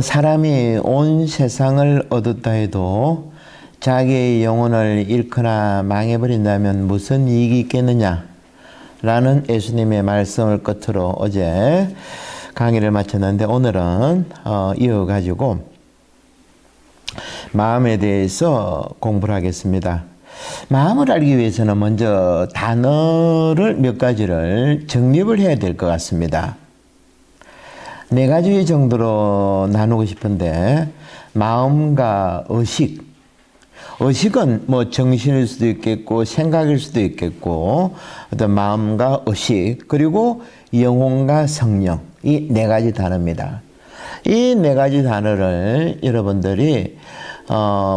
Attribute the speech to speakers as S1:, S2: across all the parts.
S1: 사람이 온 세상을 얻었다 해도 자기의 영혼을 잃거나 망해버린다면 무슨 이익이 있겠느냐 라는 예수님의 말씀을 끝으로 어제 강의를 마쳤는데, 오늘은 이어가지고 마음에 대해서 공부를 하겠습니다. 마음을 알기 위해서는 먼저 단어를 몇 가지를 정립을 해야 될 것 같습니다. 네 가지 정도로 나누고 싶은데, 마음과 의식. 의식은 뭐 정신일 수도 있겠고 생각일 수도 있겠고, 어떤 마음과 의식, 그리고 영혼과 성령, 이 네 가지 단어입니다. 이 네 가지 단어를 여러분들이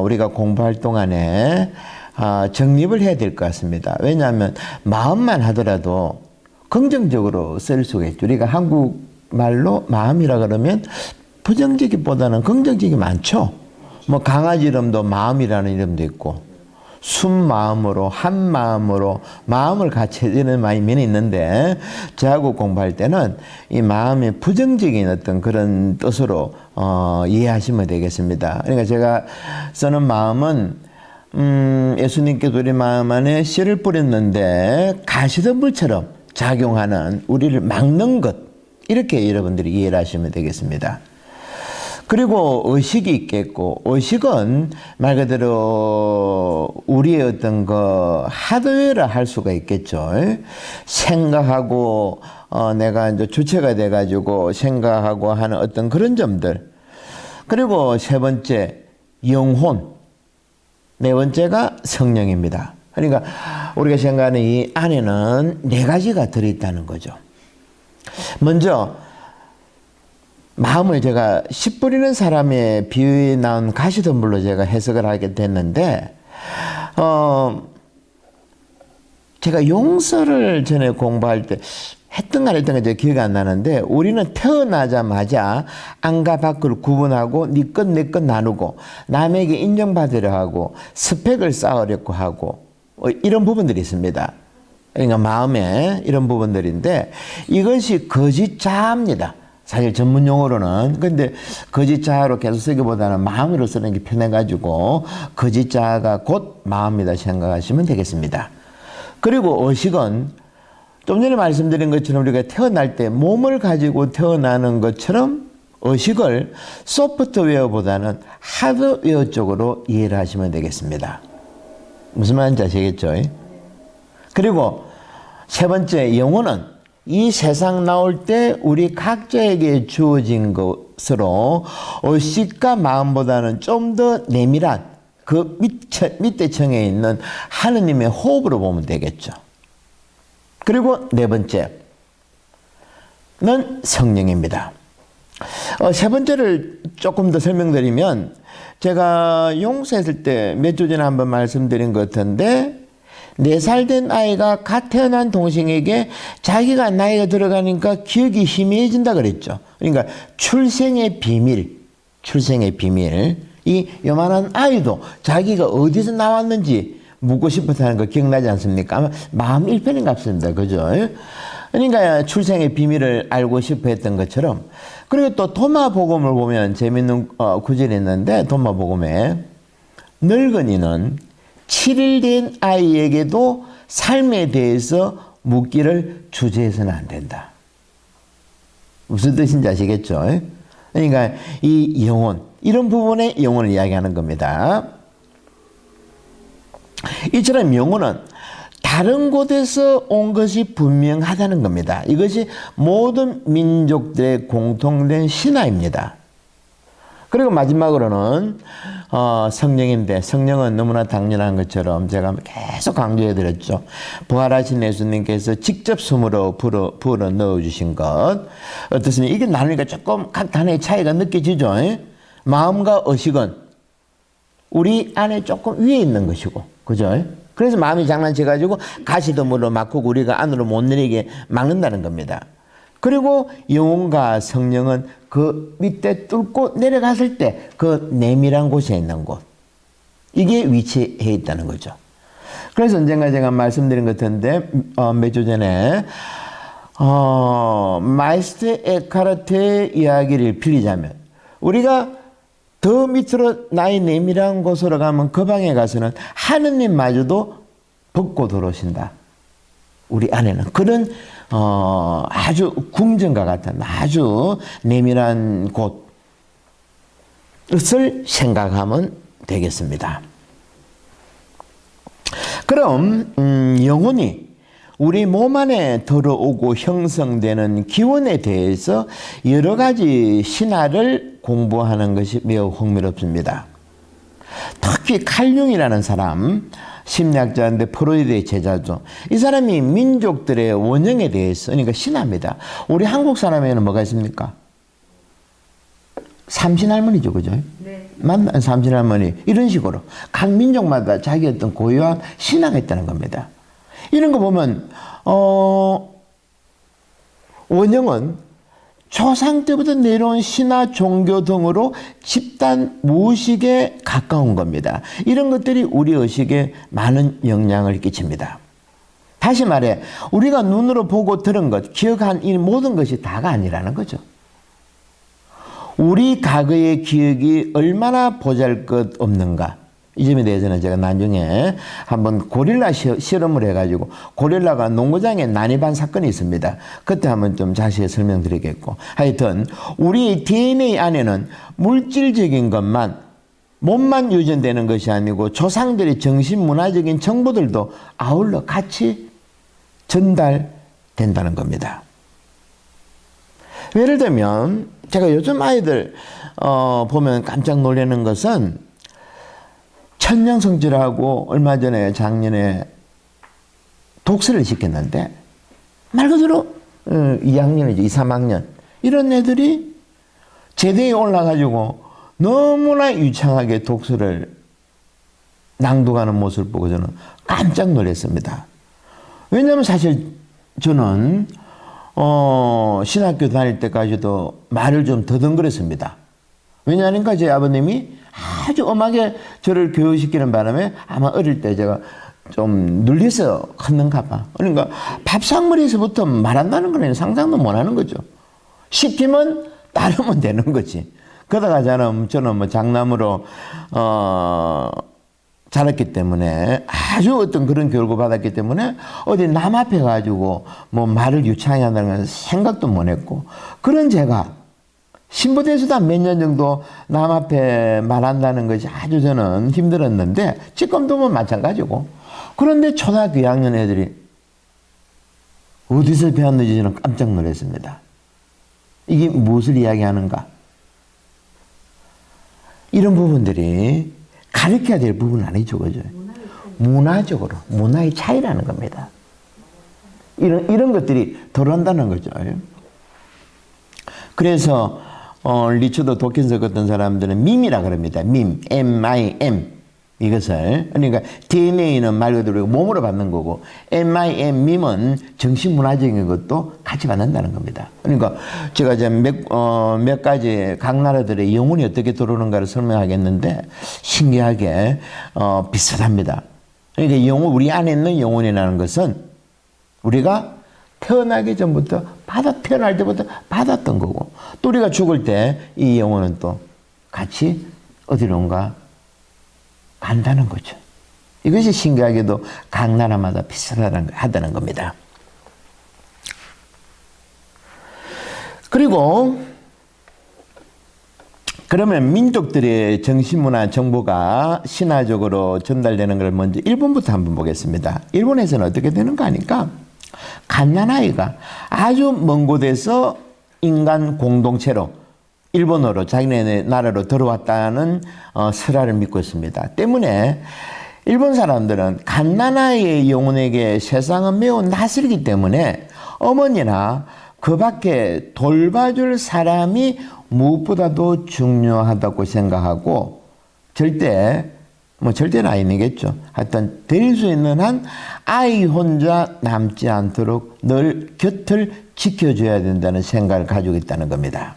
S1: 우리가 공부할 동안에 정립을 해야 될 것 같습니다. 왜냐하면 마음만 하더라도 긍정적으로 쓸 수가 있죠. 우리가 한국 말로 마음이라 그러면 부정적이보다는 긍정적이 많죠. 뭐 강아지 이름도 마음이라는 이름도 있고, 순마음으로, 한마음으로 마음을 같이 이런 많이 면이 있는데, 저하고 공부할 때는 이 마음의 부정적인 어떤 그런 뜻으로 이해하시면 되겠습니다. 그러니까 제가 쓰는 마음은 예수님께서 우리 마음 안에 씨를 뿌렸는데 가시덤불처럼 작용하는, 우리를 막는 것, 이렇게 여러분들이 이해를 하시면 되겠습니다. 그리고 의식이 있겠고, 의식은 말 그대로 우리의 어떤 하드웨어라 할 수가 있겠죠. 생각하고 내가 이제 주체가 돼가지고 생각하고 하는 어떤 그런 점들. 그리고 세 번째 영혼, 네 번째가 성령입니다. 그러니까 우리가 생각하는 이 안에는 네 가지가 들어있다는 거죠. 먼저 마음을 제가 씨 뿌리는 사람의 비유에 나온 가시덤불로 제가 해석을 하게 됐는데, 제가 용서를 전에 공부할 때 했던 거 안 했던 거 제가 기억이 안 나는데, 우리는 태어나자마자 안과 밖을 구분하고 네 것 내 것 나누고 남에게 인정받으려 하고 스펙을 쌓으려고 하고 이런 부분들이 있습니다. 그러니까 마음에 이런 부분들인데, 이것이 거짓자아입니다. 사실 전문 용어로는. 근데 거짓자아로 계속 쓰기보다는 마음으로 쓰는 게 편해가지고 거짓자아가 곧 마음이다 생각하시면 되겠습니다. 그리고 의식은 좀 전에 말씀드린 것처럼 우리가 태어날 때 몸을 가지고 태어나는 것처럼 의식을 소프트웨어보다는 하드웨어 쪽으로 이해를 하시면 되겠습니다. 무슨 말인지 아시겠죠? 그리고 세 번째 영혼은 이 세상 나올 때 우리 각자에게 주어진 것으로 의식과 마음보다는 좀 더 내밀한 그 밑에 층에 있는 하느님의 호흡으로 보면 되겠죠. 그리고 네 번째는 성령입니다. 세 번째를 조금 더 설명드리면, 제가 용서했을 때 몇 주 전에 한번 말씀드린 것 같은데, 4살 된 아이가 갓 태어난 동생에게 자기가 나이가 들어가니까 기억이 희미해진다 그랬죠. 그러니까 출생의 비밀, 이 요만한 아이도 자기가 어디서 나왔는지 묻고 싶어서 하는 거 기억나지 않습니까? 아마 마음 1편인 것 같습니다. 그죠? 그러니까 출생의 비밀을 알고 싶어 했던 것처럼. 그리고 또 도마복음을 보면 재밌는 구절이 있는데, 도마복음에 늙은이는 7일 된 아이에게도 삶에 대해서 묻기를 주저해서는 안 된다. 무슨 뜻인지 아시겠죠? 그러니까 이 영혼, 이런 부분의 영혼을 이야기하는 겁니다. 이처럼 영혼은 다른 곳에서 온 것이 분명하다는 겁니다. 이것이 모든 민족들의 공통된 신화입니다. 그리고 마지막으로는 성령인데, 성령은 너무나 당연한 것처럼 제가 계속 강조해 드렸죠. 부활하신 예수님께서 직접 숨으로 불어 넣어주신 것. 어떻습니까? 이게 나누니까 조금 각 단어의 차이가 느껴지죠. 마음과 의식은 우리 안에 조금 위에 있는 것이고, 그죠? 그래서 마음이 장난쳐가지고 가시덤불로 막고 우리가 안으로 못 내리게 막는다는 겁니다. 그리고 영혼과 성령은 그 밑에 뚫고 내려갔을 때 그 내밀한 곳에 있는 곳, 이게 위치해 있다는 거죠. 그래서 언젠가 제가 말씀드린 것 같은데, 몇 주 전에 마이스터 에카르트의 이야기를 빌리자면, 우리가 더 밑으로 나의 내밀한 곳으로 가면 그 방에 가서는 하느님마저도 벗고 들어오신다. 우리 안에는 그런 아주 궁전과 같은 아주 내밀한 곳을 생각하면 되겠습니다. 그럼 영혼이 우리 몸 안에 들어오고 형성되는 기원에 대해서 여러 가지 신화를 공부하는 것이 매우 흥미롭습니다. 특히 칼융이라는 사람, 심리학자인데 프로이드의 제자죠. 이 사람이 민족들의 원형에 대해서, 그러니까 신화입니다. 우리 한국 사람에는 뭐가 있습니까? 삼신할머니죠, 그죠? 네. 만난 삼신할머니. 이런 식으로 각 민족마다 자기 어떤 고유한 신화가 있다는 겁니다. 이런 거 보면 원형은 조상 때부터 내려온 신화 종교 등으로 집단 무의식에 가까운 겁니다. 이런 것들이 우리 의식에 많은 영향을 끼칩니다. 다시 말해 우리가 눈으로 보고 들은 것, 기억한 이 모든 것이 다가 아니라는 거죠. 우리 과거의 기억이 얼마나 보잘것없는가, 이 점에 대해서는 제가 나중에 한번 고릴라 실험을 해가지고, 고릴라가 농구장에 난입한 사건이 있습니다. 그때 한번 좀 자세히 설명드리겠고, 하여튼 우리 DNA 안에는 물질적인 것만, 몸만 유전되는 것이 아니고 조상들의 정신문화적인 정보들도 아울러 같이 전달된다는 겁니다. 예를 들면 제가 요즘 아이들 보면 깜짝 놀라는 것은, 천년성질하고 얼마 전에 작년에 독서를 시켰는데 말 그대로 2학년이죠. 2, 3학년 이런 애들이 제대에 올라가지고 너무나 유창하게 독서를 낭독하는 모습을 보고 저는 깜짝 놀랐습니다. 왜냐하면 사실 저는 신학교 다닐 때까지도 말을 좀 더듬거렸습니다. 왜냐하니까 제 아버님이 아주 엄하게 저를 교육시키는 바람에 아마 어릴 때 제가 좀 눌려서 컸는가 봐. 그러니까 밥상머리에서부터 말한다는 건 상상도 못하는 거죠. 시키면 따르면 되는 거지. 그러다가 저는 뭐 장남으로 자랐기 때문에, 아주 어떤 그런 교육을 받았기 때문에 어디 남 앞에 가지고 뭐 말을 유창하게 한다는 건 생각도 못 했고, 그런 제가 신부대에서도 몇 년 정도 남 앞에 말한다는 것이 아주 저는 힘들었는데, 지금도 뭐 마찬가지고. 그런데 초등학교 2학년 애들이 어디서 배웠는지 저는 깜짝 놀랐습니다. 이게 무엇을 이야기하는가? 이런 부분들이 가르쳐야 될 부분은 아니죠, 그죠? 문화적으로, 문화의 차이라는 겁니다. 이런 것들이 들어온다는 거죠. 그래서 리처드 도킨스 같은 사람들은 밈이라 그럽니다. 밈, M-I-M. 이것을, 그러니까 DNA는 말 그대로 몸으로 받는 거고, M-I-M, 밈은 정신문화적인 것도 같이 받는다는 겁니다. 그러니까 제가 이제 몇 가지 각 나라들의 영혼이 어떻게 들어오는가를 설명하겠는데, 신기하게 비슷합니다. 그러니까 우리 안에 있는 영혼이라는 것은 우리가 태어나기 전부터 태어날 때부터 받았던 거고, 또 우리가 죽을 때 이 영혼은 또 같이 어디론가 간다는 거죠. 이것이 신기하게도 각 나라마다 비슷하다는 겁니다. 그리고 그러면 민족들의 정신문화 정보가 신화적으로 전달되는 걸 먼저 일본부터 한번 보겠습니다. 일본에서는 어떻게 되는가 하니까, 갓난아이가 아주 먼 곳에서 인간 공동체로, 일본어로 자기네 나라로 들어왔다는 설화를 믿고 있습니다. 때문에 일본 사람들은 갓난아이의 영혼에게 세상은 매우 낯설기 때문에 어머니나 그 밖에 돌봐줄 사람이 무엇보다도 중요하다고 생각하고, 절대는 아니겠죠. 하여튼 될 수 있는 한 아이 혼자 남지 않도록 늘 곁을 지켜줘야 된다는 생각을 가지고 있다는 겁니다.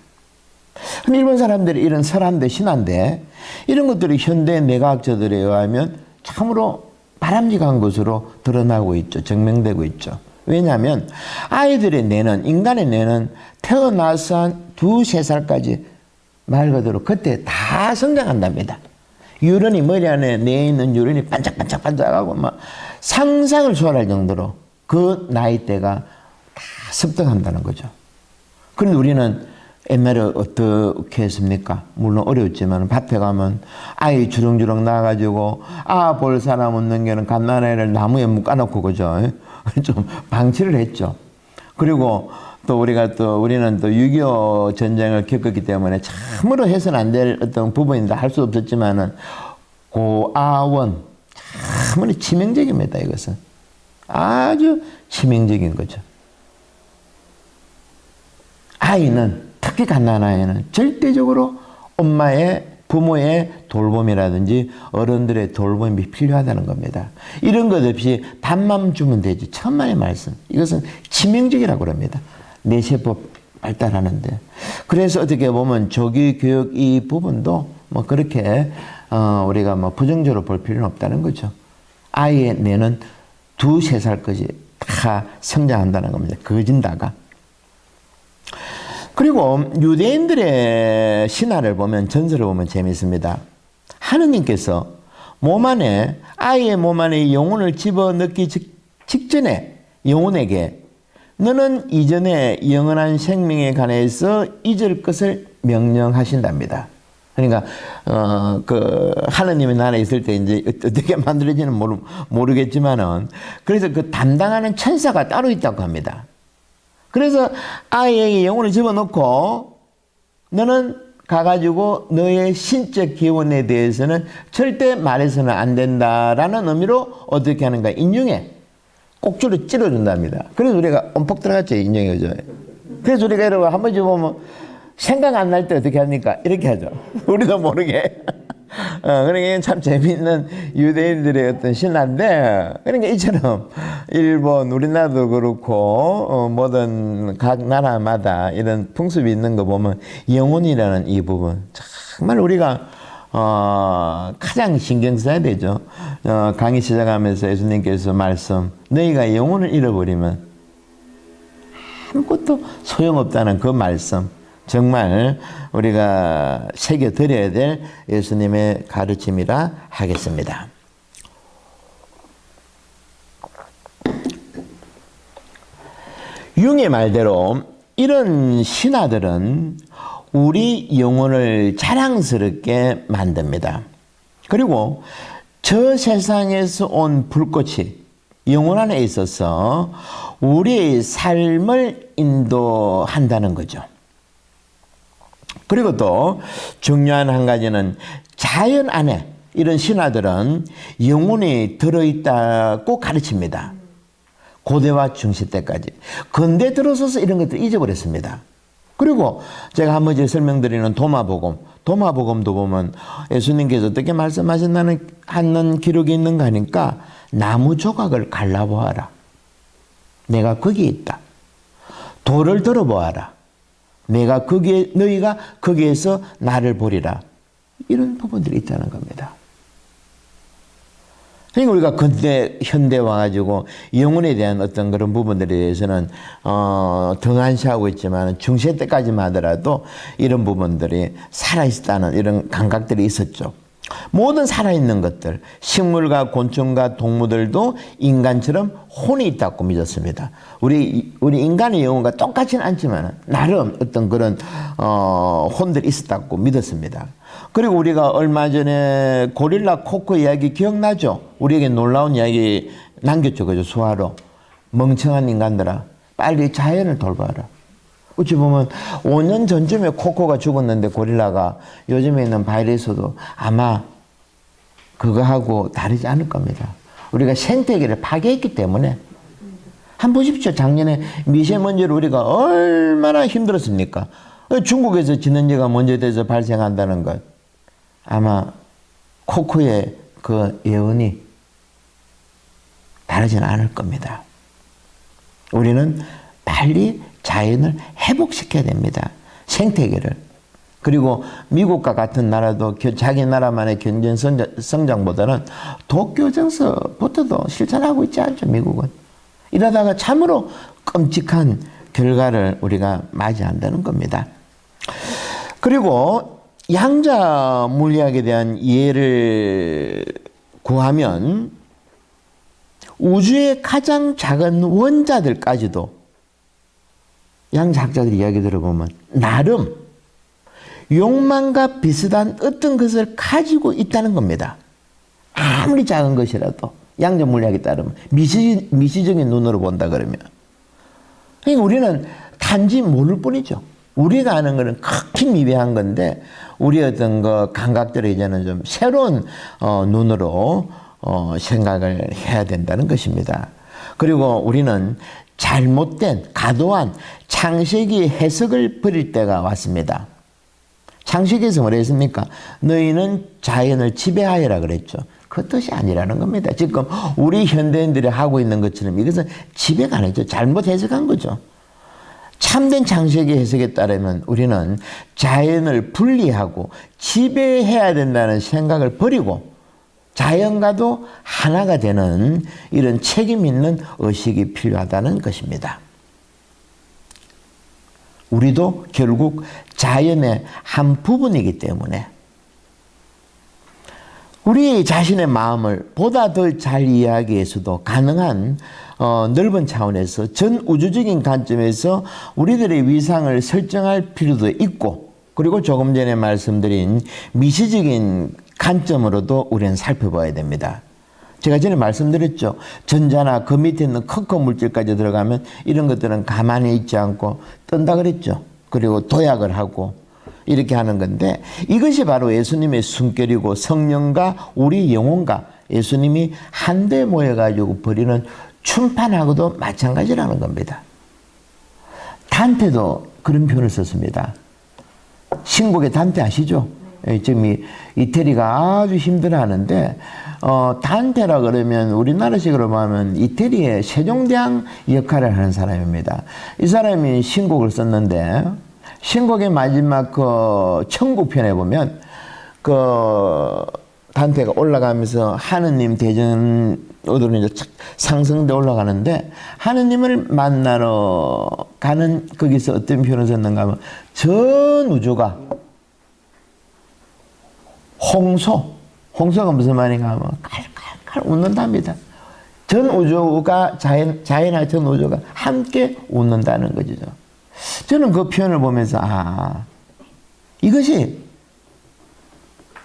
S1: 그럼 일본 사람들이 이런 설한데 신화인데, 이런 것들이 현대 뇌과학자들에 의하면 참으로 바람직한 것으로 드러나고 있죠. 증명되고 있죠. 왜냐하면 아이들의 뇌는, 인간의 뇌는 태어나서 한 2, 3살까지 말 그대로 그때 다 성장한답니다. 유런이 머리 안에 내 있는 유런이 반짝반짝반짝하고 막 상상을 초월할 정도로 그 나이대가 다 습득한다는 거죠. 그런데 우리는 옛날에 어떻게 했습니까? 물론 어려웠지만 밭에 가면 아이 주렁주렁 나가지고 볼 사람 없는 게는 갓난아이를 나무에 묶어놓고 그죠? 좀 방치를 했죠. 그리고 또 우리는 또 6.25 전쟁을 겪었기 때문에 참으로 해서는 안 될 어떤 부분인데 할 수 없었지만은 고아원 참으로 치명적입니다. 이것은 아주 치명적인 거죠. 아이는 특히 갓난아이는 절대적으로 부모의 돌봄이라든지 어른들의 돌봄이 필요하다는 겁니다. 이런 것 없이 밥만 주면 되지. 천만의 말씀. 이것은 치명적이라고 그럽니다. 뇌세포 발달하는데. 그래서 어떻게 보면 조기 교육 이 부분도 뭐 그렇게 우리가 뭐 부정적으로 볼 필요는 없다는 거죠. 아이의 뇌는 2, 3살까지 다 성장한다는 겁니다. 거진다가. 그리고 유대인들의 신화를 보면, 전설을 보면 재미있습니다. 하느님께서 아이의 몸 안에 영혼을 집어넣기 직전에 영혼에게 너는 이전에 영원한 생명에 관해서 잊을 것을 명령하신답니다. 그러니까 하느님의 나라에 있을 때 이제 어떻게 만들어지는 모르겠지만은, 그래서 그 담당하는 천사가 따로 있다고 합니다. 그래서 아이에게 영혼을 집어넣고 너는 가가지고 너의 신적 기원에 대해서는 절대 말해서는 안 된다라는 의미로 어떻게 하는가, 인중에 꼭지로 찔러준답니다. 그래서 우리가 엄폭 들어갔죠, 인중에. 그죠? 그래서 우리가 여러분 한 번쯤 보면 생각 안 날 때 어떻게 합니까? 이렇게 하죠. 우리도 모르게. 그러니까 참 재미있는 유대인들의 어떤 신화인데, 그러니까 이처럼 일본, 우리나라도 그렇고 모든 각 나라마다 이런 풍습이 있는 거 보면 영혼이라는 이 부분 정말 우리가 가장 신경 써야 되죠. 강의 시작하면서 예수님께서 말씀, 너희가 영혼을 잃어버리면 아무것도 소용없다는 그 말씀, 정말 우리가 새겨드려야 될 예수님의 가르침이라 하겠습니다. 융의 말대로 이런 신화들은 우리 영혼을 자랑스럽게 만듭니다. 그리고 저 세상에서 온 불꽃이 영혼 안에 있어서 우리의 삶을 인도한다는 거죠. 그리고 또 중요한 한 가지는 자연 안에 이런 신화들은 영혼이 들어있다고 가르칩니다. 고대와 중세 때까지. 근대 들어서서 이런 것들 잊어버렸습니다. 그리고 제가 한 번째 설명드리는 도마복음도 보면 예수님께서 어떻게 말씀하셨다는 하는 기록이 있는가 하니까 나무 조각을 갈라보아라. 내가 거기에 있다. 돌을 들어보아라. 너희가 거기에서 나를 보리라. 이런 부분들이 있다는 겁니다. 그러니까 우리가 근대, 현대 와가지고 영혼에 대한 어떤 그런 부분들에 대해서는, 등한시하고 있지만 중세 때까지만 하더라도 이런 부분들이 살아있다는 이런 감각들이 있었죠. 모든 살아있는 것들, 식물과 곤충과 동물들도 인간처럼 혼이 있다고 믿었습니다. 우리 인간의 영혼과 똑같지는 않지만 나름 어떤 그런 혼들이 있었다고 믿었습니다. 그리고 우리가 얼마 전에 고릴라 코코 이야기 기억나죠? 우리에게 놀라운 이야기 남겼죠. 그죠? 수화로. 멍청한 인간들아, 빨리 자연을 돌봐라. 어찌 보면 5년 전쯤에 코코가 죽었는데 고릴라가, 요즘에 있는 바이러스도 아마 그거하고 다르지 않을 겁니다. 우리가 생태계를 파괴했기 때문에. 한번 보십시오. 작년에 미세먼지를 우리가 얼마나 힘들었습니까? 중국에서 지난주가 먼저 돼서 발생한다는 것. 아마 코코의 그 예언이 다르지는 않을 겁니다. 우리는 빨리 자연을 회복시켜야 됩니다. 생태계를. 그리고 미국과 같은 나라도 자기 나라만의 경제 성장보다는 도쿄 정서부터도 실천하고 있지 않죠, 미국은. 이러다가 참으로 끔찍한 결과를 우리가 맞이한다는 겁니다. 그리고 양자 물리학에 대한 이해를 구하면 우주의 가장 작은 원자들까지도 양자학자들 이야기 들어보면 나름 욕망과 비슷한 어떤 것을 가지고 있다는 겁니다. 아무리 작은 것이라도 양자 물리학에 따르면 미시적인 눈으로 본다 그러면, 그러니까 우리는 단지 모를 뿐이죠. 우리가 아는 것은 극히 미비한 건데 우리 어떤 그 감각들을 이제는 좀 새로운 눈으로 생각을 해야 된다는 것입니다. 그리고 우리는 잘못된 과도한 창세기 해석을 버릴 때가 왔습니다. 창세기에서 뭐라 했습니까? 너희는 자연을 지배하여라 그랬죠. 그 뜻이 아니라는 겁니다. 지금 우리 현대인들이 하고 있는 것처럼 이것은 지배가 아니죠. 잘못 해석한 거죠. 참된 창세기 해석에 따르면 우리는 자연을 분리하고 지배해야 된다는 생각을 버리고 자연과도 하나가 되는 이런 책임 있는 의식이 필요하다는 것입니다. 우리도 결국 자연의 한 부분이기 때문에 우리 자신의 마음을 보다 더 잘 이해하기 위해서도 가능한 넓은 차원에서 전 우주적인 관점에서 우리들의 위상을 설정할 필요도 있고, 그리고 조금 전에 말씀드린 미시적인 관점으로도 우리는 살펴봐야 됩니다. 제가 전에 말씀드렸죠. 전자나 그 밑에 있는 커커 물질까지 들어가면 이런 것들은 가만히 있지 않고 뜬다 그랬죠. 그리고 도약을 하고 이렇게 하는 건데, 이것이 바로 예수님의 숨결이고 성령과 우리 영혼과 예수님이 한데 모여가지고 벌이는 춤판하고도 마찬가지라는 겁니다. 단테도 그런 표현을 썼습니다. 신곡의 단테 아시죠? 지금 이태리가 아주 힘들어하는데 단테라 그러면 우리나라식으로 하면 이태리의 세종대왕 역할을 하는 사람입니다. 이 사람이 신곡을 썼는데 신곡의 마지막 그 천국편에 보면 그 단테가 올라가면서 하느님 대전으로 이제 상승돼 올라가는데 하느님을 만나러 가는 거기서 어떤 표현을 썼는가 하면 전 우주가 홍소가 무슨 말인가 하면 칼칼칼 웃는답니다. 전 우주가 자연과 전 우주가 함께 웃는다는 거죠. 저는 그 표현을 보면서 이것이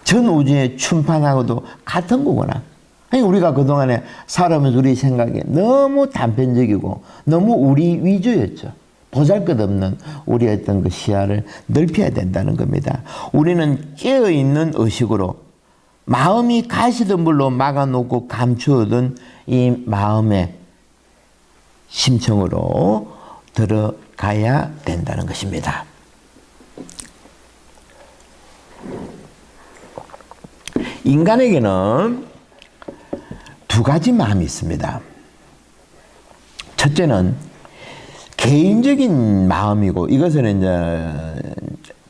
S1: 전 우주의 춤판하고도 같은 거구나. 아니, 우리가 그동안에 살아오면서 우리 생각이 너무 단편적이고 너무 우리 위주였죠. 보잘것없는 우리의 어떤 그 시야를 넓혀야 된다는 겁니다. 우리는 깨어있는 의식으로 마음이 가시던 물로 막아놓고 감추어둔 이 마음의 심청으로 들어가야 된다는 것입니다. 인간에게는 두 가지 마음이 있습니다. 첫째는 개인적인 마음이고, 이것은 이제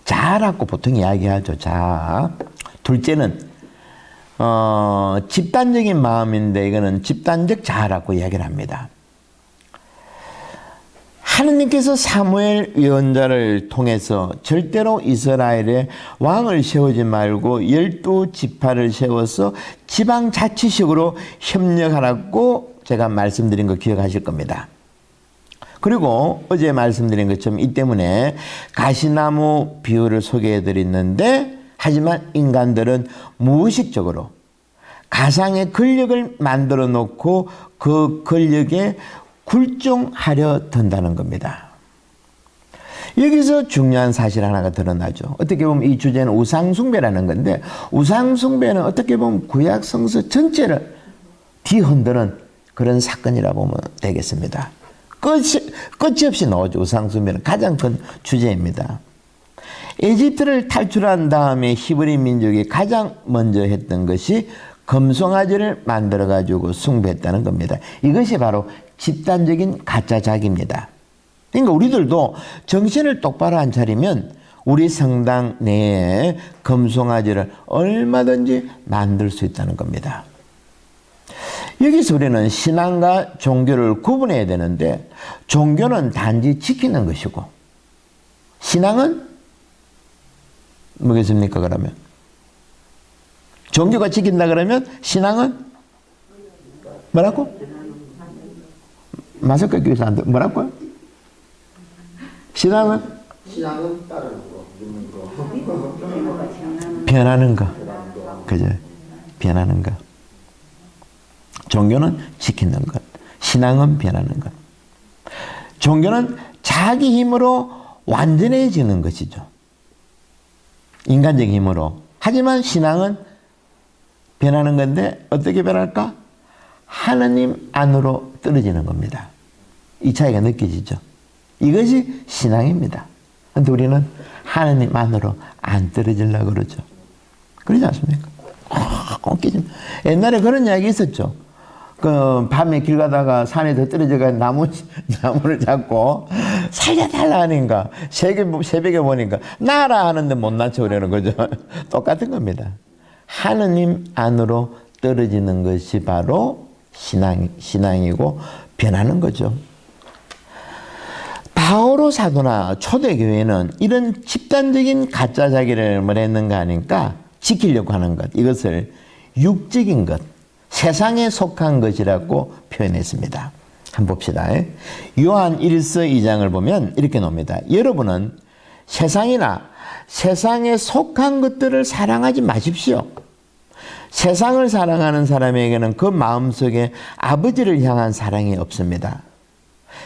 S1: 자아라고 보통 이야기하죠. 자아. 둘째는 집단적인 마음인데 이거는 집단적 자아라고 이야기를 합니다. 하느님께서 사무엘 예언자를 통해서 절대로 이스라엘에 왕을 세우지 말고 12지파를 세워서 지방자치식으로 협력하라고 제가 말씀드린 거 기억하실 겁니다. 그리고 어제 말씀드린 것처럼 이 때문에 가시나무 비유를 소개해 드렸는데, 하지만 인간들은 무의식적으로 가상의 권력을 만들어 놓고 그 권력에 굴종하려 든다는 겁니다. 여기서 중요한 사실 하나가 드러나죠. 어떻게 보면 이 주제는 우상숭배라는 건데, 우상숭배는 어떻게 보면 구약 성서 전체를 뒤흔드는 그런 사건이라 보면 되겠습니다. 끝이 없이 나오죠. 우상숭배는 가장 큰 주제입니다. 에집트를 탈출한 다음에 히브리 민족이 가장 먼저 했던 것이 금송아지를 만들어 가지고 숭배했다는 겁니다. 이것이 바로 집단적인 가짜 자기입니다. 그러니까 우리들도 정신을 똑바로 안 차리면 우리 성당 내에 금송아지를 얼마든지 만들 수 있다는 겁니다. 여기서 우리는 신앙과 종교를 구분해야 되는데, 종교는 단지 지키는 것이고 신앙은 뭐겠습니까, 그러면? 종교가 지킨다 그러면 신앙은 뭐라고? 마스크 끼워서 안 돼. 뭐라고요? 신앙은
S2: 따르는 거, 믿는 거.
S1: 변하는 거. 그죠? 변하는 것. 종교는 지키는 것. 신앙은 변하는 것. 종교는 자기 힘으로 완전해지는 것이죠. 인간적인 힘으로. 하지만 신앙은 변하는 건데 어떻게 변할까? 하느님 안으로 떨어지는 겁니다. 이 차이가 느껴지죠. 이것이 신앙입니다. 그런데 우리는 하느님 안으로 안 떨어지려고 그러죠. 그러지 않습니까? 옛날에 그런 이야기 있었죠. 그 밤에 길 가다가 산에 떨어져가 나무를 잡고 살려달라 하니까 새벽에 보니까 나라 하는데 못 낮춰 그러는 거죠. 똑같은 겁니다. 하느님 안으로 떨어지는 것이 바로 신앙이고 변하는 거죠. 바오로 사도나 초대교회는 이런 집단적인 가짜 자기를 뭘 했는가 하니까 지키려고 하는 것, 이것을 육적인 것, 세상에 속한 것이라고 표현했습니다. 한번 봅시다. 요한 1서 2장을 보면 이렇게 나옵니다. 여러분은 세상이나 세상에 속한 것들을 사랑하지 마십시오. 세상을 사랑하는 사람에게는 그 마음속에 아버지를 향한 사랑이 없습니다.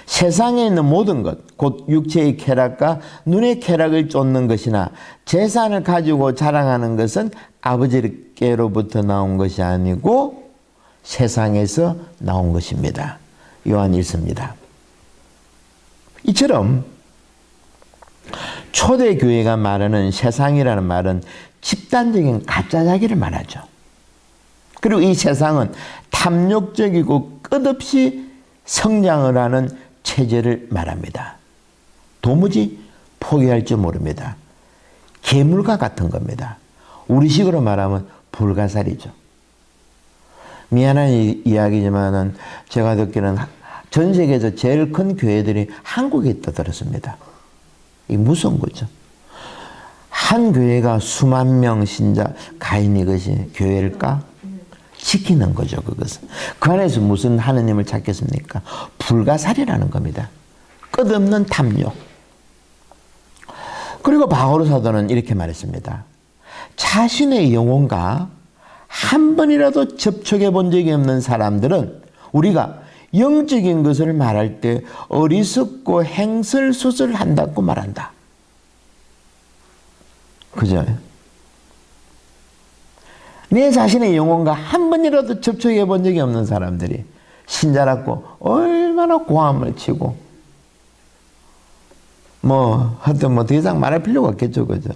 S1: 세상에 있는 모든 것, 곧 육체의 쾌락과 눈의 쾌락을 쫓는 것이나 재산을 가지고 자랑하는 것은 아버지께로부터 나온 것이 아니고 세상에서 나온 것입니다. 요한 1서입니다. 이처럼 초대교회가 말하는 세상이라는 말은 집단적인 가짜 자기를 말하죠. 그리고 이 세상은 탐욕적이고 끝없이 성장을 하는 체제를 말합니다. 도무지 포기할 줄 모릅니다. 괴물과 같은 겁니다. 우리식으로 말하면 불가사리죠. 미안한 이야기지만은 제가 듣기는 전 세계에서 제일 큰 교회들이 한국에 있다 들었습니다. 이 무서운 거죠. 한 교회가 수만 명 신자 가인 이것이 교회일까? 지키는 거죠, 그것은. 그 안에서 무슨 하느님을 찾겠습니까? 불가사리라는 겁니다. 끝없는 탐욕. 그리고 바오로 사도는 이렇게 말했습니다. 자신의 영혼과 한 번이라도 접촉해 본 적이 없는 사람들은 우리가 영적인 것을 말할 때 어리석고 행설수설한다고 말한다. 그죠? 내 자신의 영혼과 한 번이라도 접촉해 본 적이 없는 사람들이 신자라고 얼마나 고함을 치고 하여튼 더 이상 말할 필요가 없겠죠. 그죠?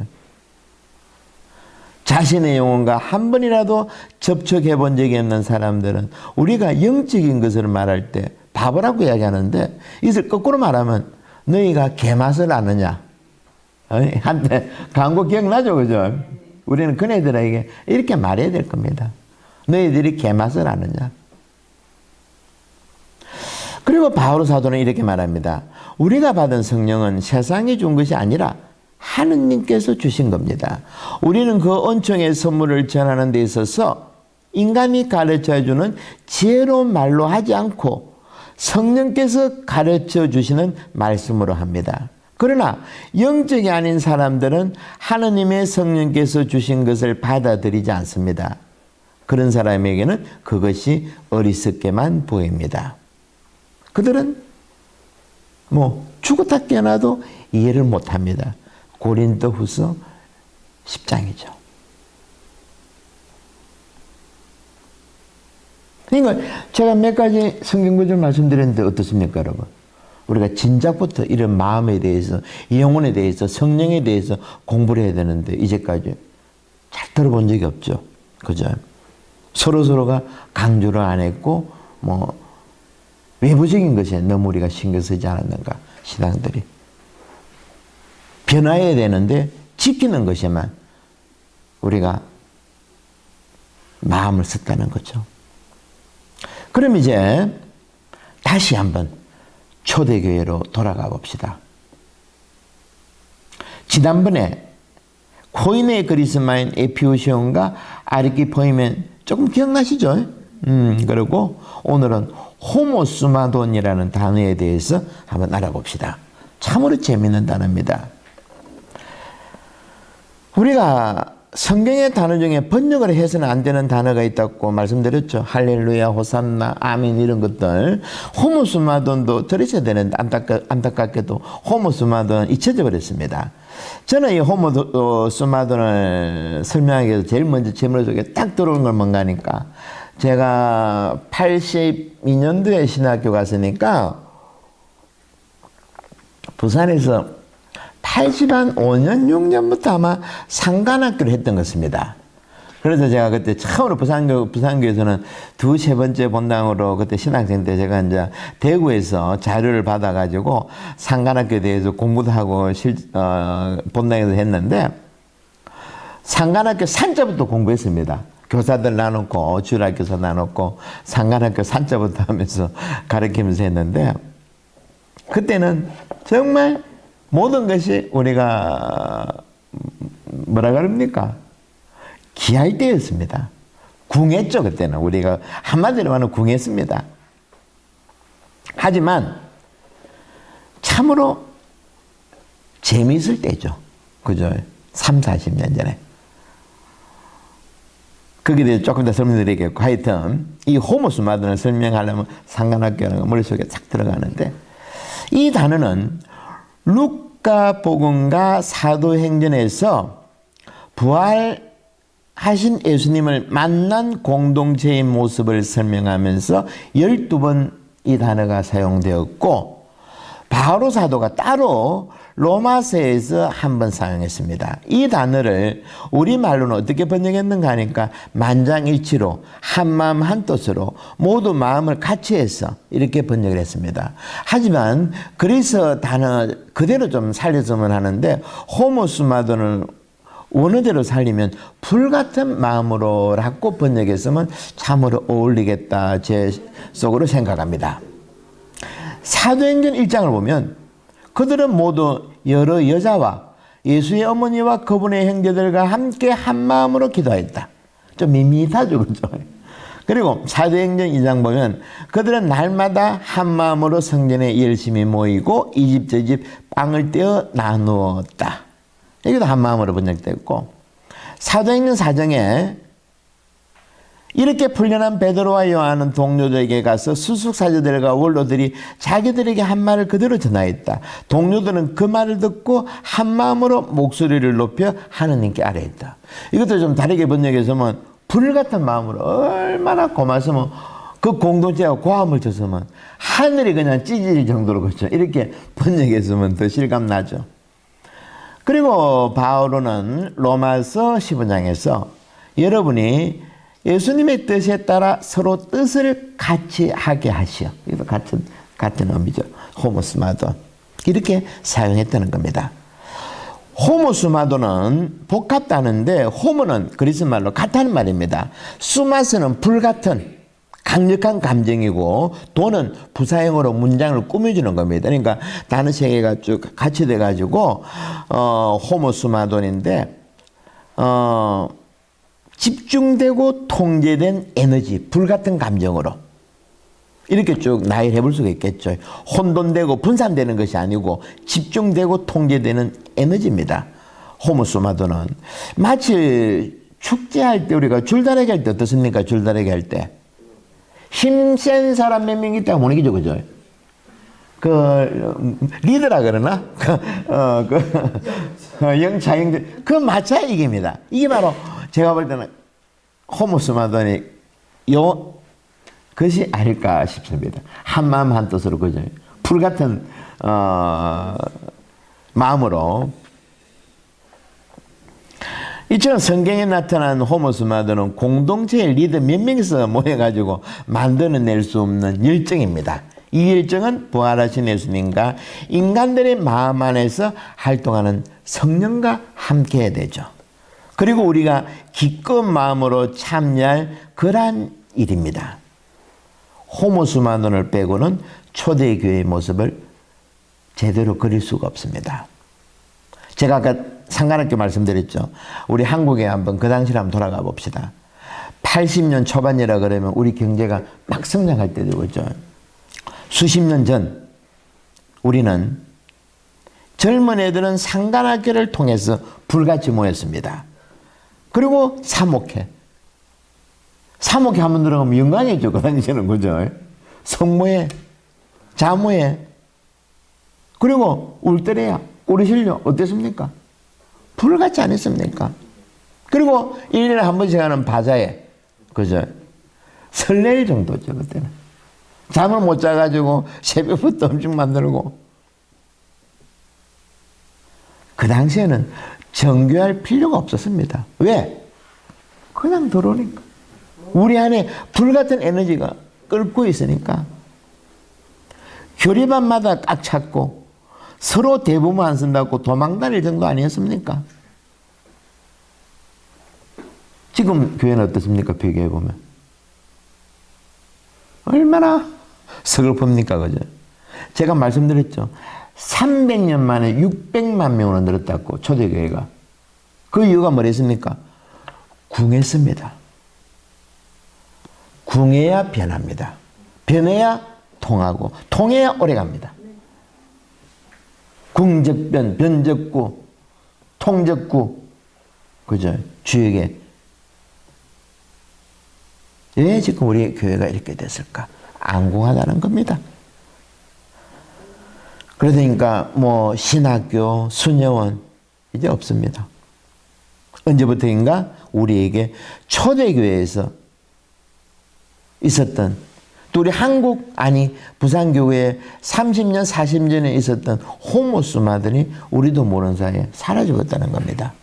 S1: 자신의 영혼과 한 번이라도 접촉해 본 적이 없는 사람들은 우리가 영적인 것을 말할 때 바보라고 이야기하는데 이것을 거꾸로 말하면 너희가 개맛을 아느냐? 한때 광고 기억나죠? 그죠? 우리는 그네들에게 이렇게 말해야 될 겁니다. 너희들이 개맛을 아느냐? 그리고 바오로 사도는 이렇게 말합니다. 우리가 받은 성령은 세상이 준 것이 아니라 하느님께서 주신 겁니다. 우리는 그 은총의 선물을 전하는 데 있어서 인간이 가르쳐주는 지혜로운 말로 하지 않고 성령께서 가르쳐 주시는 말씀으로 합니다. 그러나 영적이 아닌 사람들은 하느님의 성령께서 주신 것을 받아들이지 않습니다. 그런 사람에게는 그것이 어리석게만 보입니다. 그들은 죽었다 깨어나도 이해를 못합니다. 고린도후서 10장이죠. 그러니까 제가 몇 가지 성경구절 말씀드렸는데 어떻습니까, 여러분? 우리가 진작부터 이런 마음에 대해서, 영혼에 대해서, 성령에 대해서 공부를 해야 되는데 이제까지 잘 들어본 적이 없죠. 그죠? 서로가 강조를 안 했고 외부적인 것에 너무 우리가 신경 쓰지 않았는가, 신앙들이. 변화해야 되는데 지키는 것에만 우리가 마음을 썼다는 거죠. 그럼 이제 다시 한번 초대교회로 돌아가 봅시다. 지난번에 코인의 그리스마인 에피오시온과 아리키포이멘 조금 기억나시죠? 그리고 오늘은 호모스마돈이라는 단어에 대해서 한번 알아봅시다. 참으로 재미있는 단어입니다. 우리가 성경의 단어 중에 번역을 해서는 안 되는 단어가 있다고 말씀드렸죠. 할렐루야, 호산나, 아멘 이런 것들. 호모스마돈도 들으셔야 되는데 안타깝게도 호모스마돈은 잊혀져 버렸습니다. 저는 이 호모스마돈을 설명하기 위해서 제일 먼저 제 머릿속에 딱 들어오는 걸 뭔가 하니까 제가 82년도에 신학교 갔으니까 부산에서 85년, 6년부터 아마 상관학교를 했던 것입니다. 그래서 제가 그때 처음으로 부산교에서는 두세 번째 본당으로 그때 신학생 때 제가 이제 대구에서 자료를 받아가지고 상관학교에 대해서 공부도 하고 본당에서 했는데 상관학교 산자부터 공부했습니다. 교사들 나눴고 주일학교에서 나눴고 상관학교 산자부터 하면서 가르치면서 했는데 그때는 정말 모든 것이 우리가 뭐라 그럽니까? 귀할 때였습니다. 궁했죠. 그때는 우리가 한마디로 말하면 궁했습니다. 하지만 참으로 재미있을 때죠. 그죠? 3, 40년 전에. 거기에 대해서 조금 더 설명드리겠고 하여튼 이 호모스마돈을 설명하려면 상관학교라는 거 머릿속에 싹 들어가는데 이 단어는 루카복음과 사도행전에서 부활하신 예수님을 만난 공동체의 모습을 설명하면서 12번 이 단어가 사용되었고 바로 사도가 따로 로마서에서 한 번 사용했습니다. 이 단어를 우리말로는 어떻게 번역했는가 하니까 만장일치로 한마음 한뜻으로 모두 마음을 같이 해서 이렇게 번역을 했습니다. 하지만 그래서 단어 그대로 좀 살렸으면 하는데 호모스마돈을 원어대로 살리면 불같은 마음으로라고 번역했으면 참으로 어울리겠다 제 속으로 생각합니다. 사도행전 1장을 보면 그들은 모두 여러 여자와 예수의 어머니와 그분의 형제들과 함께 한 마음으로 기도했다. 좀 밋밋하죠, 그죠? 그리고 사도행전 2장 보면 그들은 날마다 한 마음으로 성전에 열심히 모이고 이 집 저 집 빵을 떼어 나누었다. 여기도 한 마음으로 번역됐고 사도행전 4장에 이렇게 풀려난 베드로와 요한은 동료들에게 가서 수숙사제들과 원로들이 자기들에게 한 말을 그대로 전하였다. 동료들은 그 말을 듣고 한 마음으로 목소리를 높여 하느님께 아뢰었다. 이것도 좀 다르게 번역해서면 불같은 마음으로 얼마나 고마웠으면 그 공동체가 고함을 쳤으면 하늘이 그냥 찢어질 정도로 그렇죠. 이렇게 번역했으면 더 실감나죠. 그리고 바오로는 로마서 15장에서 여러분이 예수님의 뜻에 따라 서로 뜻을 같이 하게 하시오. 이거 같은 의미죠. 호모스마돈. 이렇게 사용했다는 겁니다. 호모스마돈은 복합단어인데 호모는 그리스 말로 같다는 말입니다. 수마스는 불같은 강력한 감정이고 도는 부사형으로 문장을 꾸며주는 겁니다. 그러니까 단어 세 개가 쭉 같이 돼가지고 호모스마돈인데 집중되고 통제된 에너지, 불같은 감정으로 이렇게 쭉 나열해 볼 수가 있겠죠. 혼돈되고 분산되는 것이 아니고 집중되고 통제되는 에너지입니다. 호모스마돈은 마치 축제할 때 우리가 줄다리기 할 때 어떻습니까? 줄다리기 할 때 힘센 사람 몇 명 있다고 못 이기죠, 그죠? 리더라 그러나? 영차형들 그 맞춰야 이깁니다. 이게 바로 제가 볼 때는 호모스마돈이 것이 아닐까 싶습니다. 한마음 한뜻으로 그죠? 불같은 마음으로 이처럼 성경에 나타난 호모스마돈은 공동체의 리더 몇 명이서 모여가지고 만들어낼 수 없는 열정입니다. 이 열정은 부활하신 예수님과 인간들의 마음 안에서 활동하는 성령과 함께 해야 되죠. 그리고 우리가 기꺼운 마음으로 참여할 그러한 일입니다. 호모스마돈을 빼고는 초대교회의 모습을 제대로 그릴 수가 없습니다. 제가 아까 상관학교 말씀드렸죠. 우리 한국에 한번 그 당시를 한번 돌아가 봅시다. 80년 초반이라 그러면 우리 경제가 막 성장할 때도 그죠. 수십 년 전 우리는 젊은 애들은 상관학교를 통해서 불같이 모였습니다. 그리고 사목회. 사목회 한번 들어가면 영광이죠. 그 당시에는 그죠. 성모회, 자모회, 그리고 울떠래야, 꼬리실려 어땠습니까? 불같이 안 했습니까? 그리고 1년에 한 번씩 하는 바자회, 그죠? 설레일 정도죠, 그때는. 잠을 못 자가지고 새벽부터 음식 만들고. 그 당시에는 정교할 필요가 없었습니다. 왜? 그냥 들어오니까. 우리 안에 불같은 에너지가 끓고 있으니까. 교리반마다 꽉 찼고 서로 대부분 안 쓴다고 도망다닐 정도 아니었습니까? 지금 교회는 어떻습니까? 비교해보면. 얼마나 서글픕니까? 그죠? 제가 말씀드렸죠. 300년 만에 600만 명으로 늘었다고, 초대교회가. 그 이유가 뭐랬습니까? 궁했습니다. 궁해야 변합니다. 변해야 통하고, 통해야 오래갑니다. 궁적변, 변적구, 통적구, 그죠? 주역에. 왜 지금 우리 교회가 이렇게 됐을까? 안궁하다는 겁니다. 그러니까 뭐 신학교, 수녀원 이제 없습니다. 언제부터인가 우리에게 초대교회에서 있었던, 또 우리 한국 아니 부산교회에 30년 40년에 있었던 호모스마들이 우리도 모르는 사이에 사라져버렸다는 겁니다.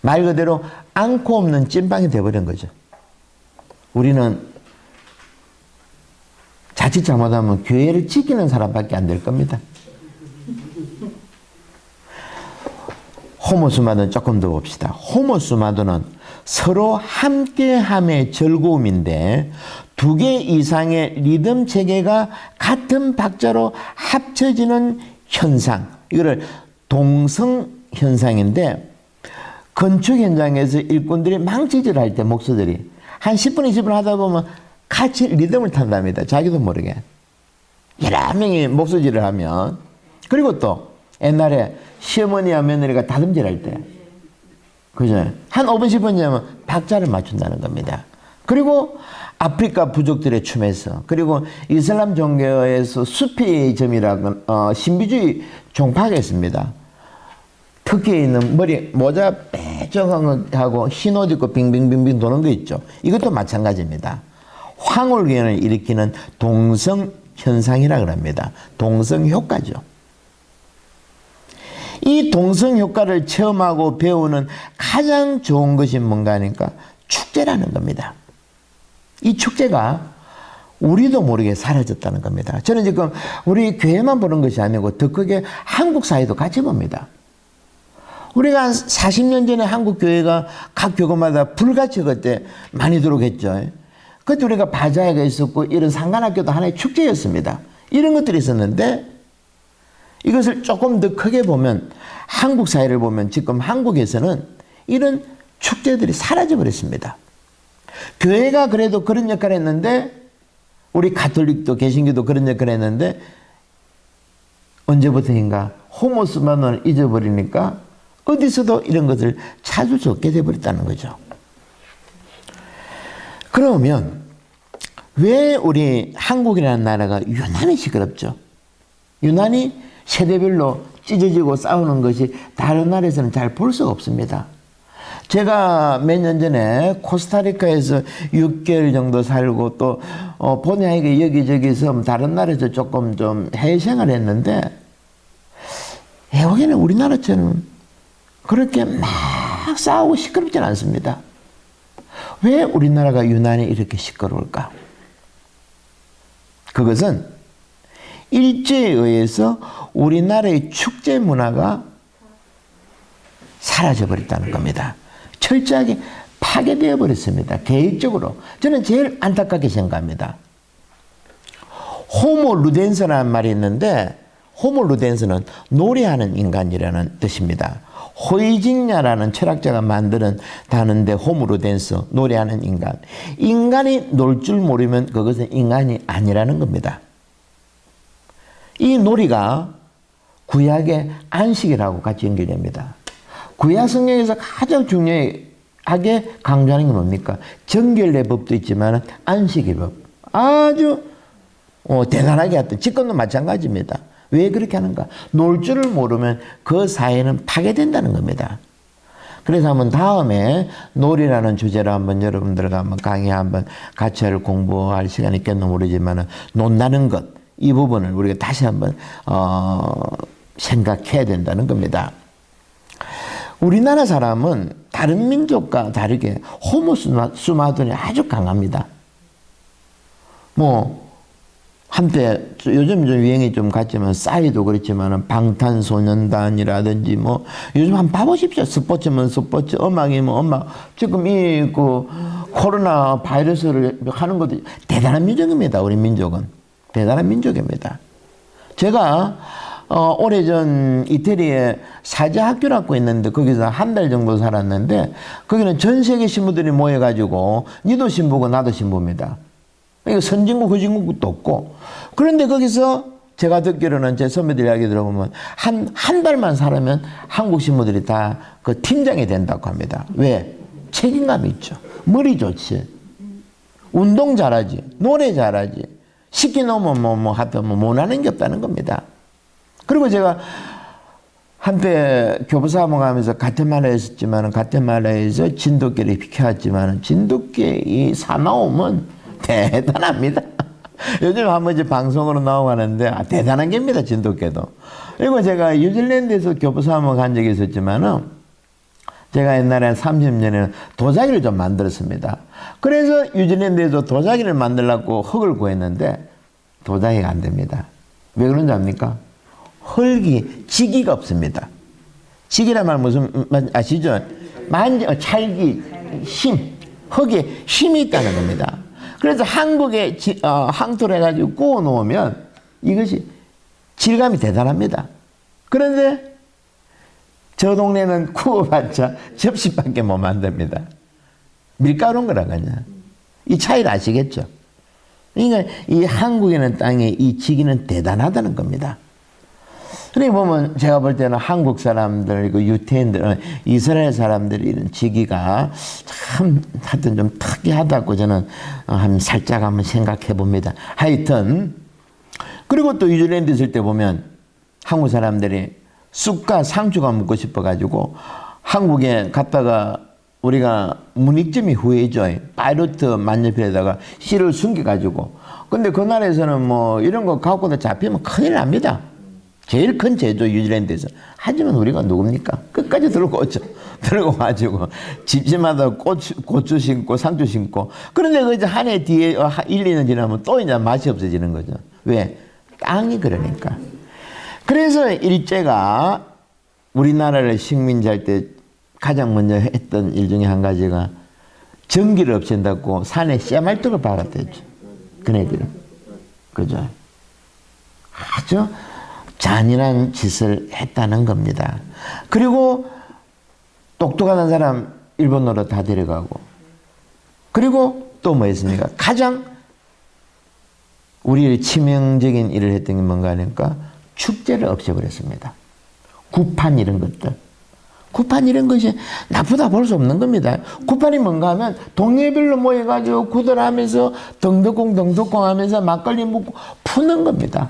S1: 말 그대로 않고 없는 찐빵이 돼버린 거죠. 우리는 자칫 잘못하면 교회를 지키는 사람밖에 안 될 겁니다. 호모스마드는 조금 더 봅시다. 호모스마드는 서로 함께함의 즐거움인데 두 개 이상의 리듬 체계가 같은 박자로 합쳐지는 현상, 이거를 동성 현상인데, 건축 현장에서 일꾼들이 망치질 할 때 목수들이 한 10분 20분 하다 보면 같이 리듬을 탄답니다. 자기도 모르게. 여러 명이 목수질을 하면. 그리고 또 옛날에 시어머니와 며느리가 다듬질할 때, 그죠? 한 5분 10분 지나면 박자를 맞춘다는 겁니다. 그리고 아프리카 부족들의 춤에서, 그리고 이슬람 종교에서 수피점이라고 신비주의 종파가 있습니다. 터키에 있는 머리 모자 빼쩍한 거하고 흰 옷 입고 빙빙빙빙 도는 거 있죠. 이것도 마찬가지입니다. 황홀견을 일으키는 동성 현상이라고 합니다. 동성 효과죠. 이 동성 효과를 체험하고 배우는 가장 좋은 것이 뭔가 하니까 축제라는 겁니다. 이 축제가 우리도 모르게 사라졌다는 겁니다. 저는 지금 우리 교회만 보는 것이 아니고 더 크게 한국 사회도 같이 봅니다. 우리가 한 40년 전에 한국 교회가 각 교구마다 불같이 그때 많이 들어오겠죠. 그때 우리가 바자회가 있었고 이런 상관학교도 하나의 축제였습니다. 이런 것들이 있었는데, 이것을 조금 더 크게 보면 한국 사회를 보면 지금 한국에서는 이런 축제들이 사라져 버렸습니다. 교회가 그래도 그런 역할을 했는데, 우리 가톨릭도 개신교도 그런 역할을 했는데, 언제부터인가 호모스만을 잊어버리니까 어디서도 이런 것을 찾을 수 없게 되어버렸다는 거죠. 그러면 왜 우리 한국이라는 나라가 유난히 시끄럽죠? 유난히 세대별로 찢어지고 싸우는 것이 다른 나라에서는 잘 볼 수가 없습니다. 제가 몇 년 전에 코스타리카에서 6개월 정도 살고 또 본의 아니게 여기저기서 다른 나라에서 조금 좀 해외 생활을 했는데, 여기는 우리나라처럼 그렇게 막 싸우고 시끄럽진 않습니다. 왜 우리나라가 유난히 이렇게 시끄러울까? 그것은 일제에 의해서 우리나라의 축제 문화가 사라져 버렸다는 겁니다. 철저하게 파괴되어 버렸습니다. 계획적으로. 저는 제일 안타깝게 생각합니다. 호모 루덴스라는 말이 있는데, 호모 루덴스는 노래하는 인간이라는 뜻입니다. 호이징야라는 철학자가 만드는 단어인데 홈으로 돼서 노래하는 인간. 인간이 놀 줄 모르면 그것은 인간이 아니라는 겁니다. 이 놀이가 구약의 안식이라고 같이 연결됩니다. 구약 성경에서 가장 중요하게 강조하는 게 뭡니까? 정결의 법도 있지만 안식의 법. 아주 대단하게 했던 직권도 마찬가지입니다. 왜 그렇게 하는가? 놀 줄을 모르면 그 사회는 파괴된다는 겁니다. 그래서 한번 다음에 놀이라는 주제로 한번 여러분들과 한번 강의 한번 같이 공부할 시간이 있겠나 모르지만 논다는 것, 이 부분을 우리가 다시 한번 생각해야 된다는 겁니다. 우리나라 사람은 다른 민족과 다르게 호모수마돈이 아주 강합니다. 한때 요즘 좀 유행이 좀 갔지만 싸이도 그렇지만 방탄소년단이라든지 요즘 한번 봐보십시오. 스포츠면 스포츠, 음악이면 음악. 지금 이 코로나 바이러스를 하는 것도 대단한 민족입니다. 우리 민족은 대단한 민족입니다. 제가 오래전 이태리에 사제학교라고 있는데 거기서 한 달 정도 살았는데 거기는 전 세계 신부들이 모여가지고 니도 신부고 나도 신부입니다. 그러니까 선진국 후진국도 없고. 그런데 거기서 제가 듣기로는 제 선배들 이야기 들어보면 한 달만 살면 한국 신부들이 다 그 팀장이 된다고 합니다. 왜? 책임감이 있죠. 머리 좋지. 운동 잘하지. 노래 잘하지. 시키놓으면 하여튼 못하는 게 없다는 겁니다. 그리고 제가 한때 교부사모 가면서 가테말라에 있었지만 가테말라에서 진돗개를 비켜왔지만 진돗개 이 사나움은 대단합니다. 요즘 한번 이제 방송으로 나오가는데 대단한 개입니다. 진돗개도. 그리고 제가 뉴질랜드에서 교부사모 간 적이 있었지만은 제가 옛날에 30년에 도자기를 좀 만들었습니다. 그래서 뉴질랜드에서 도자기를 만들려고 흙을 구했는데 도자기가 안 됩니다. 왜 그런지 압니까? 흙이 지기가 없습니다. 지기란 말 무슨 아시죠? 찰기, 힘, 흙에 힘이 있다는 겁니다. 그래서 한국에 항토를 해가지고 구워 놓으면 이것이 질감이 대단합니다. 그런데 저 동네는 구워봤자 접시밖에 못 만듭니다. 밀가루인 거라 그냥. 이 차이를 아시겠죠? 그러니까 이 한국에는 땅에 이 지기는 대단하다는 겁니다. 그러니 보면 제가 볼 때는 한국 사람들, 유태인들, 이스라엘 사람들이 이런 지기가 참 하여튼 좀 특이하다고 저는 살짝 한번 생각해 봅니다. 하여튼 그리고 또 뉴질랜드 있을 때 보면 한국 사람들이 쑥과 상추가 먹고 싶어 가지고 한국에 갔다가 우리가 문익점이 후회죠. 파이로트 만년필에다가 씨를 숨겨 가지고. 근데 그 나라에서는 이런 거 갖고 잡히면 큰일 납니다. 제일 큰 제조 뉴질랜드에서. 하지만 우리가 누굽니까? 끝까지 들고 오죠. 들고 가지고 집집마다 고추 심고 상추 심고. 그런데 그 이제 한 해 뒤에 1, 2년 지나면 또 이제 맛이 없어지는 거죠. 왜? 땅이 그러니까. 그래서 일제가 우리나라를 식민지할 때 가장 먼저 했던 일 중에 한 가지가 전기를 없앤다고 산에 쇠말뚝을 박았댔죠. 그네들은. 그죠? 아주 잔인한 짓을 했다는 겁니다. 그리고 똑똑한 사람 일본으로 다 데려가고. 그리고 또 뭐 했습니까? 가장 우리의 치명적인 일을 했던 게 뭔가 하니까 축제를 없애버렸습니다. 구판 이런 것들. 구판 이런 것이 나쁘다 볼 수 없는 겁니다. 구판이 뭔가 하면 동네별로 모여가지고 구들하면서 덩덕공 하면서 막걸리 먹고 푸는 겁니다.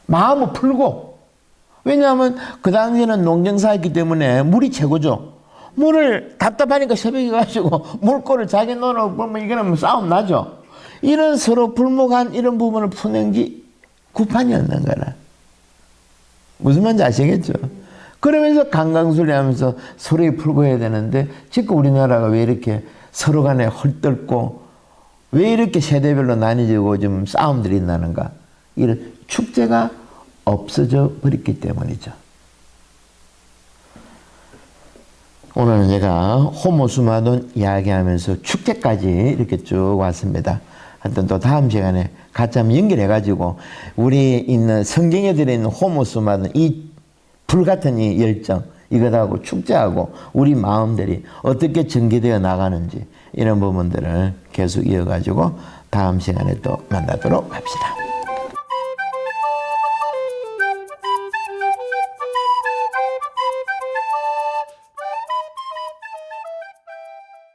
S1: 마음을 풀고. 왜냐하면 그 당시에는 농경사였기 때문에 물이 최고죠. 물을 답답하니까 새벽에 가지고 물꼬를 자기 노릇 보면 이거는 싸움 나죠. 이런 서로 불목한 이런 부분을 푸는 게 구판이었는 거라. 무슨 말인지 아시겠죠? 그러면서 강강술래 하면서 서로 풀고 해야 되는데 지금 우리나라가 왜 이렇게 서로 간에 헐뜯고 왜 이렇게 세대별로 나뉘어지고 좀 싸움들이 있나는가? 이런 축제가 없어져 버렸기 때문이죠. 오늘은 제가 호모수마돈 이야기하면서 축제까지 이렇게 쭉 왔습니다. 하여튼 또 다음 시간에 같이 한번 연결해가지고 우리 있는 성경에 들어있는 호모수마돈 이 불같은 이 열정 이것하고 축제하고 우리 마음들이 어떻게 전개되어 나가는지 이런 부분들을 계속 이어가지고 다음 시간에 또 만나도록 합시다.